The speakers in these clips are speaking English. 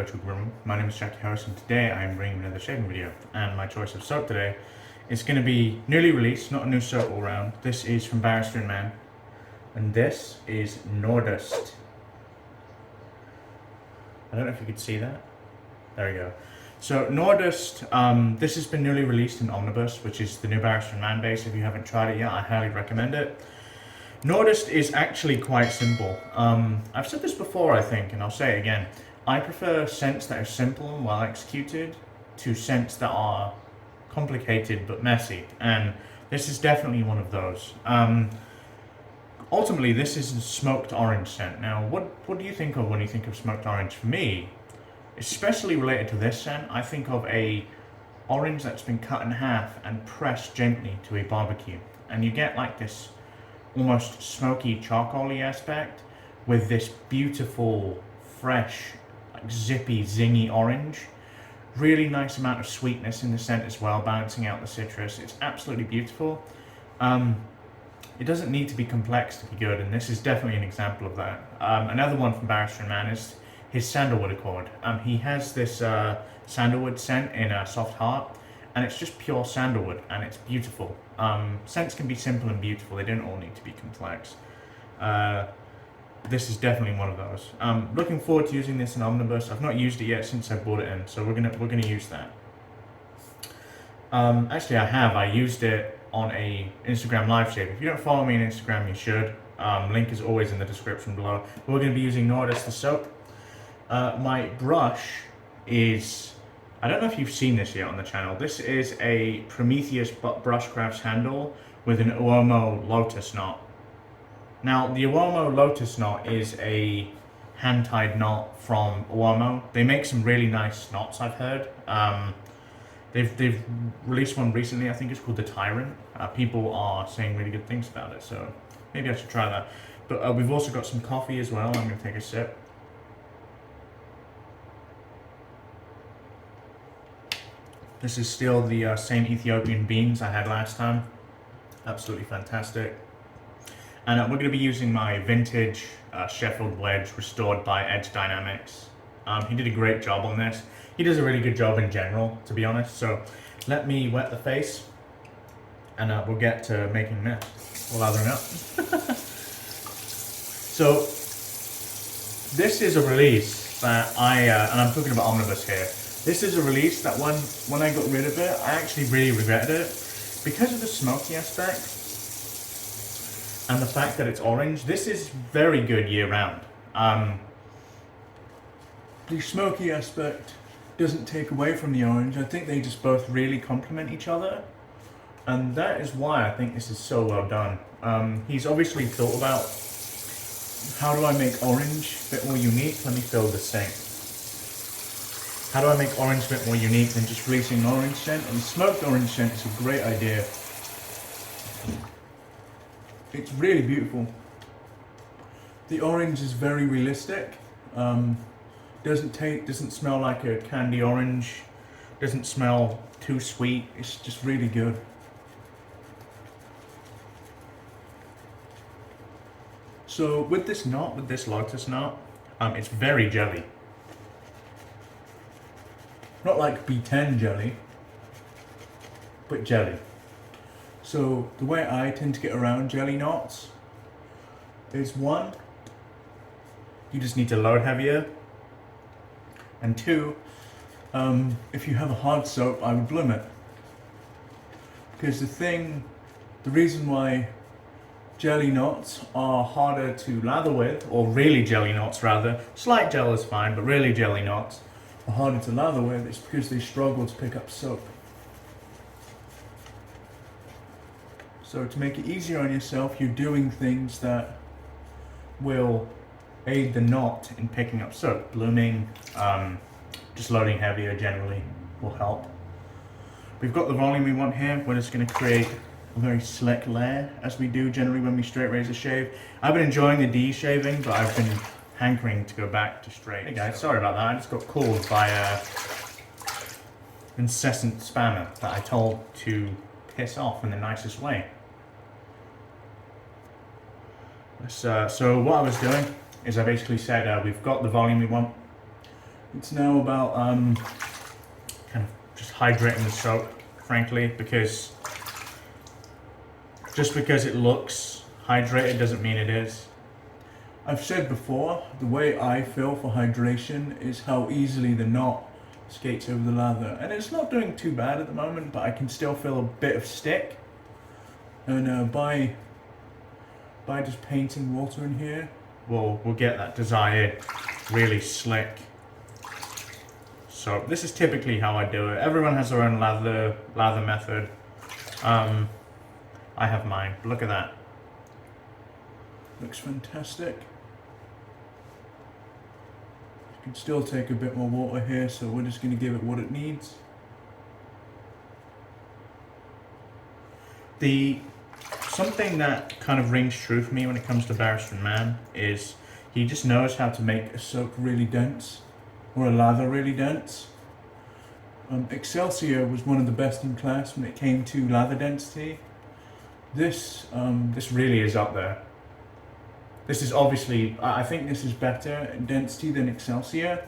virtual groom. My name is Jackie Harris and today I am bringing another shaving video, and my choice of soap today is going to be newly released, not a new soap all round. This is from Barrister and Mann and this is Nordost. I don't know if you could see that. There we go. So Nordost, this has been newly released in Omnibus, which is the new Barrister and Mann base. If you haven't tried it yet, I highly recommend it. Nordost is actually quite simple. I've said this before, I think, and I'll say it again. I prefer scents that are simple and well executed to scents that are complicated but messy, and this is definitely one of those. Ultimately, this is a smoked orange scent. Now, what do you think of when you think of smoked orange? For me, especially related to this scent, I think of a orange that's been cut in half and pressed gently to a barbecue, and you get like this almost smoky charcoaly aspect with this beautiful fresh like zippy zingy orange. Really nice amount of sweetness in the scent as well, balancing out the citrus. It's absolutely beautiful. It doesn't need to be complex to be good, and this is definitely an example of that. Another one from Barrister and Mann is his sandalwood accord. He has this sandalwood scent in a soft heart, and it's just pure sandalwood, and it's beautiful. Scents can be simple and beautiful. They don't all need to be complex. This is definitely one of those. Looking forward to using this in Omnibus. I've not used it yet since I bought it in, so we're gonna use that. Actually, I used it on a Instagram live shave. If you don't follow me on Instagram, you should. Link is always in the description below. But we're gonna be using Nordost the soap. My brush is, I don't know if you've seen this yet on the channel. This is a Prometheus Brushcrafts handle with an Oumo Lotus knot. Now, the Oumo Lotus knot is a hand-tied knot from Oumo. They make some really nice knots, I've heard. They've released one recently, I think it's called the Tyrant. People are saying really good things about it, so maybe I should try that. But we've also got some coffee as well. I'm gonna take a sip. This is still the same Ethiopian beans I had last time. Absolutely fantastic. And we're going to be using my vintage Sheffield Wedge restored by Edge Dynamics. He did a great job on this. He does a really good job in general, to be honest. So let me wet the face and we'll get to making this. We'll lathering up. So this is a release that and I'm talking about Omnibus here. This is a release that when I got rid of it, I actually really regretted it. Because of the smoky aspect and the fact that it's orange, this is very good year round. The smoky aspect doesn't take away from the orange. I think they just both really complement each other. And that is why I think this is so well done. He's obviously thought about, how do I make orange a bit more unique? Let me fill the sink. How do I make orange a bit more unique than just releasing an orange scent? And smoked orange scent is a great idea. It's really beautiful. The orange is very realistic. Doesn't smell like a candy orange. Doesn't smell too sweet. It's just really good. So with this knot, with this Lotus knot, it's very jelly. Not like B10 jelly, but jelly. So the way I tend to get around jelly knots is one, you just need to load heavier, and two, if you have a hard soap, I would bloom it. Because the reason why jelly knots are harder to lather with, or really jelly knots rather, slight gel is fine, but really jelly knots are harder to lather with, is because they struggle to pick up soap. So to make it easier on yourself, you're doing things that will aid the knot in picking up soap. Blooming, just loading heavier generally will help. We've got the volume we want here. We're just going to create a very slick layer, as we do generally when we straight razor shave. I've been enjoying the de-shaving, but I've been hankering to go back to straight. Hey guys, sorry about that. I just got called by a incessant spammer that I told to piss off in the nicest way. So what I was doing is I basically said we've got the volume we want. It's now about kind of just hydrating the soap, frankly, because just because it looks hydrated doesn't mean it is. I've said before, the way I feel for hydration is how easily the knot skates over the lather, and it's not doing too bad at the moment, but I can still feel a bit of stick. And by just painting water in here, we'll get that desired really slick. So this is typically how I do it. Everyone has their own lather method. I have mine. Look at that. Looks fantastic. You can still take a bit more water here, so we're just going to give it what it needs. Something that kind of rings true for me when it comes to Barrister and Mann is he just knows how to make a soap really dense, or a lather really dense. Excelsior was one of the best in class when it came to lather density. This really is up there. This is obviously, I think this is better in density than Excelsior.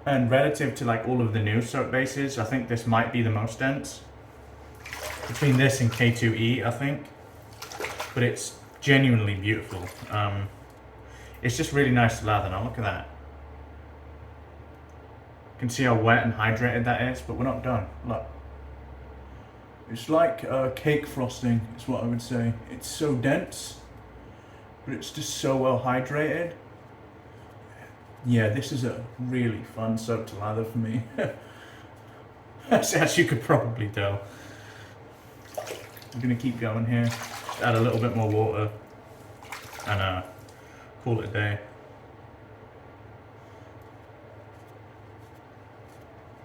And relative to like all of the new soap bases, I think this might be the most dense. Between this and K2E, I think. But it's genuinely beautiful. It's just really nice to lather. Now look at that. You can see how wet and hydrated that is, but we're not done. Look. It's like cake frosting, is what I would say. It's so dense, but it's just so well hydrated. Yeah, this is a really fun soap to lather for me. As you could probably tell. I'm going to keep going here. Just add a little bit more water and call it a day.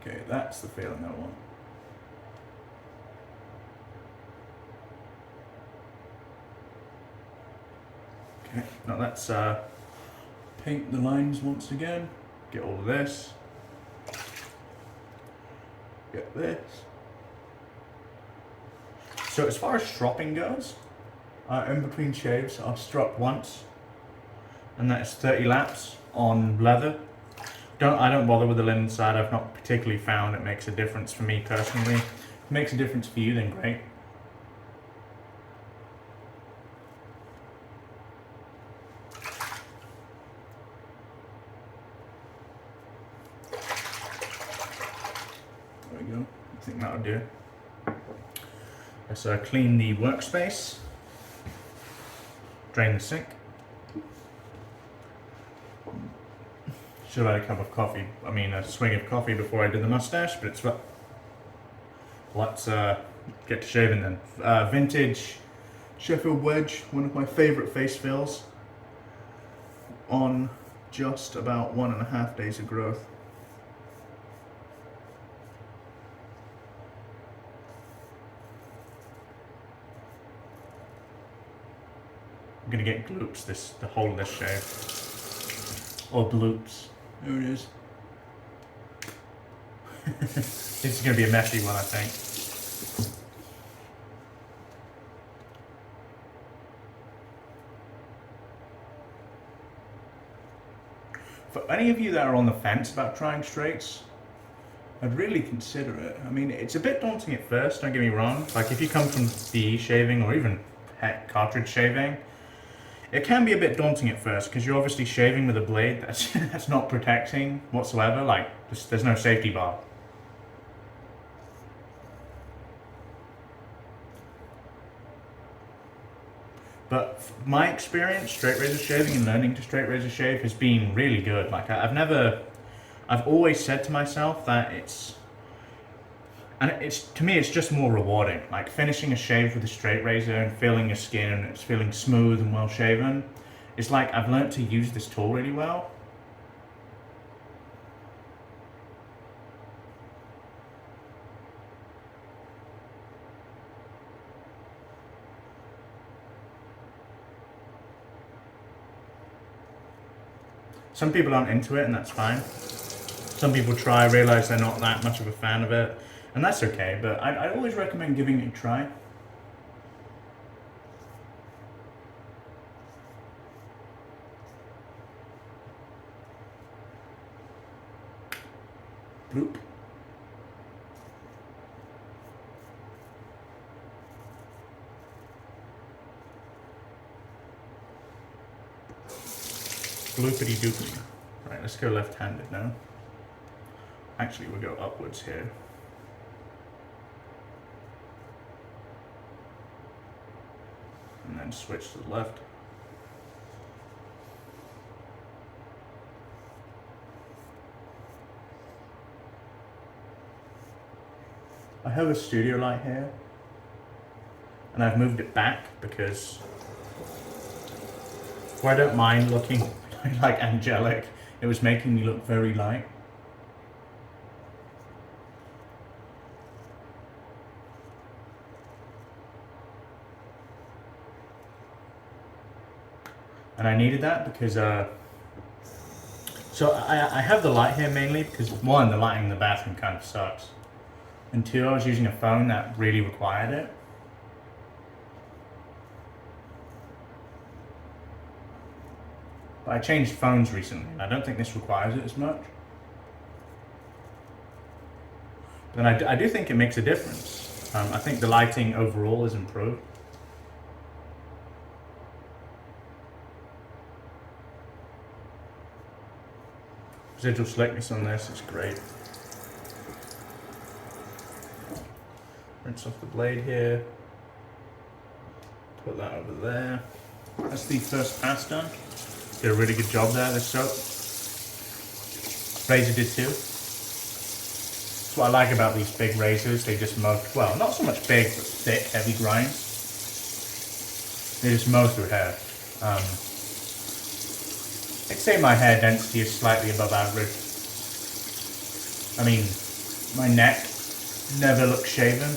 Okay, that's the feeling I want. Okay, now let's paint the lines once again. Get all of this. Get this. So as far as stropping goes, in between shaves, I've stropped once, and that is 30 laps on leather. I don't bother with the linen side. I've not particularly found it makes a difference for me personally. If it makes a difference for you, then great. There we go. I think that'll do. Let's clean the workspace. Drain the sink. Should have had a cup of coffee, a swig of coffee before I did the mustache, but it's what. Let's get to shaving then. Vintage Sheffield Wedge, one of my favourite face fills, on just about 1.5 days of growth. I'm gonna get gloops the whole of this shave. Or bloops. There it is. This is going to be a messy one, I think. For any of you that are on the fence about trying straights, I'd really consider it. It's a bit daunting at first, don't get me wrong. Like if you come from DE shaving or even cartridge shaving, it can be a bit daunting at first because you're obviously shaving with a blade that's not protecting whatsoever. Like there's no safety bar. But my experience straight razor shaving and learning to straight razor shave has been really good. Like I've always said to myself that to me it's just more rewarding. Like finishing a shave with a straight razor and feeling your skin and it's feeling smooth and well shaven. It's like I've learned to use this tool really well. Some people aren't into it and that's fine. Some people try, realize they're not that much of a fan of it. And that's okay, but I always recommend giving it a try. Bloop. Bloopity doopity. Right, let's go left-handed now. Actually, we'll go upwards here. And then switch to the left. I have a studio light here, and I've moved it back because I don't mind looking like angelic. It was making me look very light. And I needed that because, so I have the light here mainly because one, the lighting in the bathroom kind of sucks. And two, I was using a phone that really required it. But I changed phones recently and I don't think this requires it as much. But I do think it makes a difference. I think the lighting overall is improved. Residual slickness on this is great. Rinse off the blade here. Put that over there. That's the first pass done. Did a really good job there, this soap. Razor did too. That's what I like about these big razors. They just mow, well, not so much big, but thick, heavy grinds. They just mow through hair. I'd say my hair density is slightly above average. I mean, my neck never looks shaven.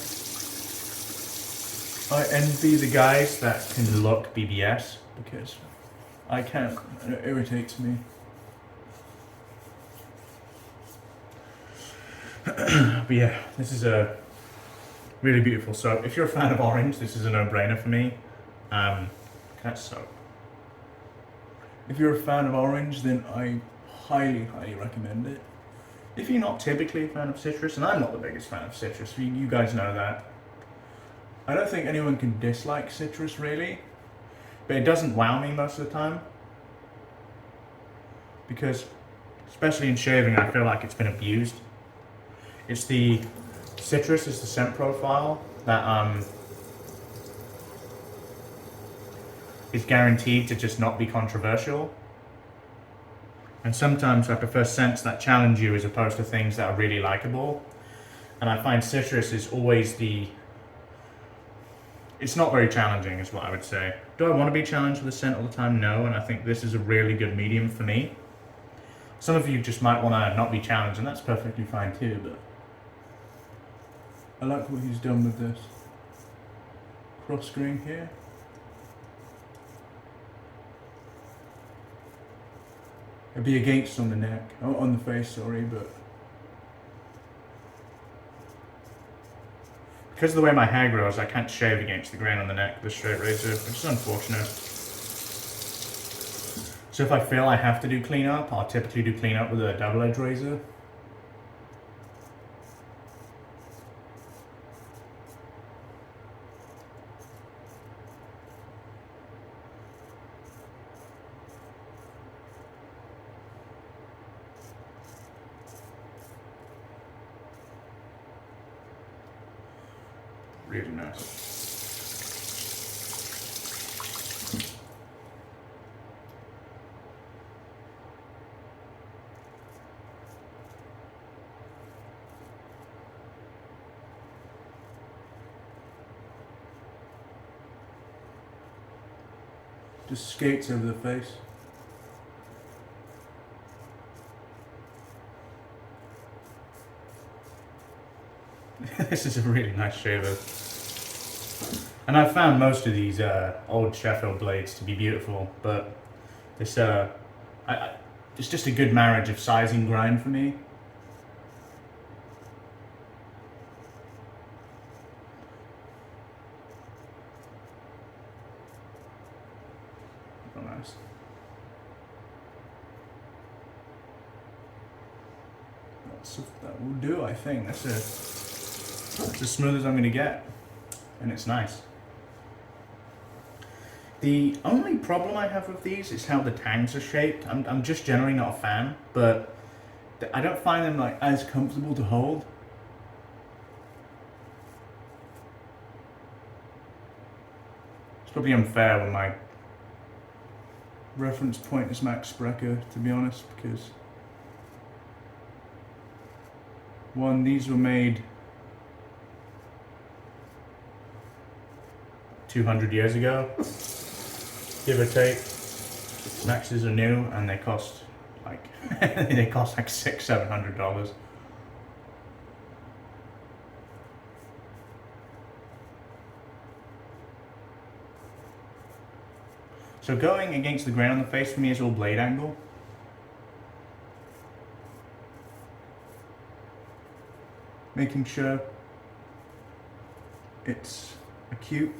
I envy the guys that can look BBS because I can't. It irritates me. But yeah, this is a really beautiful soap. If you're a fan of orange, this is a no-brainer for me. That's soap. If you're a fan of orange, then I highly, highly recommend it. If you're not typically a fan of citrus, and I'm not the biggest fan of citrus, you guys know that. I don't think anyone can dislike citrus really, but it doesn't wow me most of the time. Because, especially in shaving, I feel like it's been abused. It's the citrus is the scent profile that is guaranteed to just not be controversial. And sometimes I prefer scents that challenge you as opposed to things that are really likable. And I find citrus is always it's not very challenging is what I would say. Do I want to be challenged with a scent all the time? No, and I think this is a really good medium for me. Some of you just might want to not be challenged, and that's perfectly fine too, but I like what he's done with this cross grain here. It'd be against on the neck, on the face, sorry, but because of the way my hair grows, I can't shave against the grain on the neck with a straight razor, which is unfortunate. So if I feel I have to do cleanup, I'll typically do cleanup with a double-edged razor. Really nice. Just skates over the face. This is a really nice shaver. And I've found most of these old Sheffield blades to be beautiful, but this it's just a good marriage of size and grind for me. Oh, nice. that will do, I think. That's as smooth as I'm going to get, and it's nice. The only problem I have with these is how the tangs are shaped. I'm just generally not a fan, but I don't find them like as comfortable to hold. It's probably unfair when my reference point is Max Sprecher, to be honest, because one, these were made 200 years ago, give or take. Maxes are new and they cost like they cost like $600-700. So going against the grain on the face for me is all blade angle. Making sure it's acute.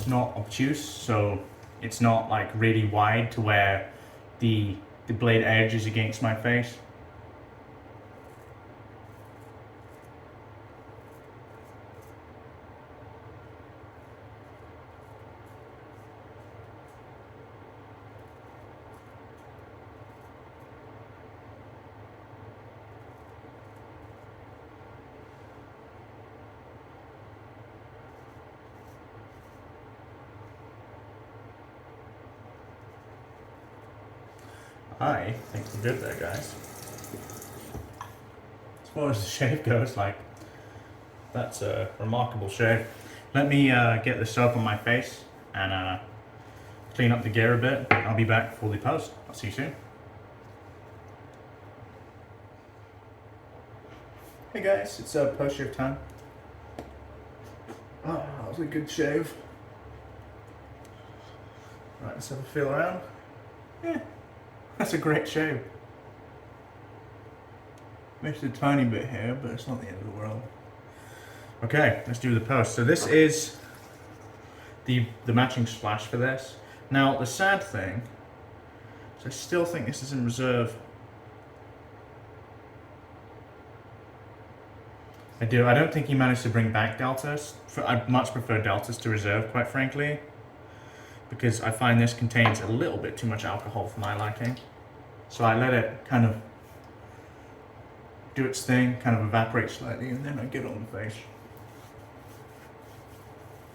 Not obtuse, so it's not like really wide to where the blade edge is against my face. I think we're good there, guys. As far as the shave goes, like, that's a remarkable shave. Let me get the soap on my face and clean up the gear a bit. I'll be back for the post. I'll see you soon. Hey guys, it's post shave time. Oh, that was a good shave. Right, let's have a feel around. Yeah. That's a great shave. Missed a tiny bit here, but it's not the end of the world. Okay, let's do the post. So this is the matching splash for this. Now, the sad thing is I still think this is in reserve. I do. I don't think he managed to bring back deltas. I'd much prefer deltas to reserve, quite frankly, because I find this contains a little bit too much alcohol for my liking. So I let it kind of do its thing, kind of evaporate slightly, and then I get it on the face.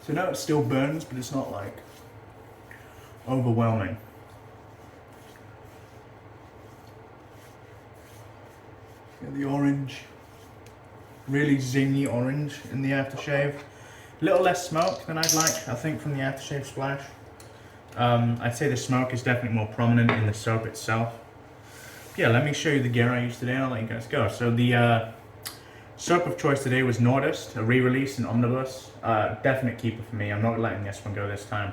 So now it still burns, but it's not like overwhelming. Get the orange, really zingy orange in the aftershave. A little less smoke than I'd like, I think, from the aftershave splash. I'd say the smoke is definitely more prominent in the soap itself. Yeah, let me show you the gear I used today and I'll let you guys go. So the soap of choice today was Nordost, a re-release in Omnibus. Definite keeper for me. I'm not letting this one go this time.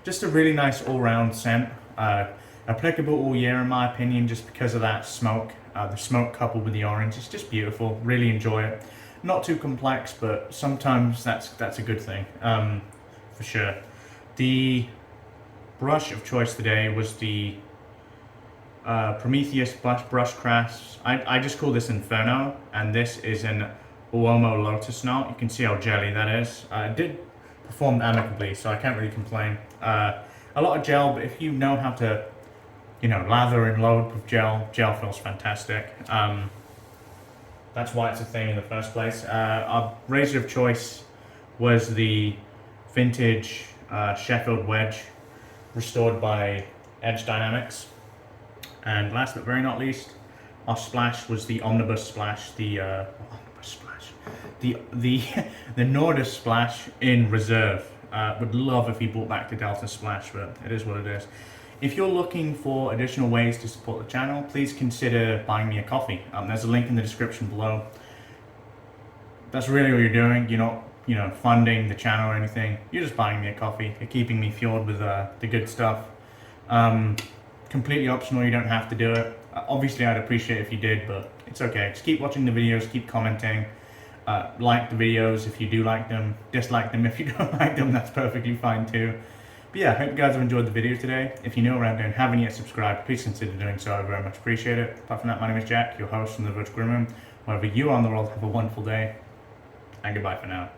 Just a really nice all-round scent. Applicable all year in my opinion, just because of that smoke. The smoke coupled with the orange. It's just beautiful. Really enjoy it. Not too complex, but sometimes that's a good thing, for sure. The brush of choice today was the Prometheus Brushcrafts. I just call this Inferno, and this is an Oumo Lotus knot. You can see how jelly that is. It did perform amicably, so I can't really complain. A lot of gel, but if you know how to, you know, lather and load with gel feels fantastic. That's why it's a thing in the first place. Our razor of choice was the vintage Sheffield Wedge, restored by Edge Dynamics. And last but very not least, our splash was the Omnibus splash, the Nordost splash in reserve. Would love if he brought back the Delta splash, but it is what it is. If you're looking for additional ways to support the channel, please consider buying me a coffee. There's a link in the description below. That's really what you're doing. You're not, you know, funding the channel or anything. You're just buying me a coffee. You're keeping me fueled with the good stuff. Completely optional, you don't have to do it. Obviously I'd appreciate it if you did, but it's okay. Just keep watching the videos, keep commenting. Like the videos if you do like them, dislike them if you don't like them, that's perfectly fine too. But yeah, I hope you guys have enjoyed the video today. If you're new around here and haven't yet subscribed, please consider doing so, I very much appreciate it. Apart from that, my name is Jack, your host from the Butyrospermum. Wherever you are in the world, have a wonderful day, and goodbye for now.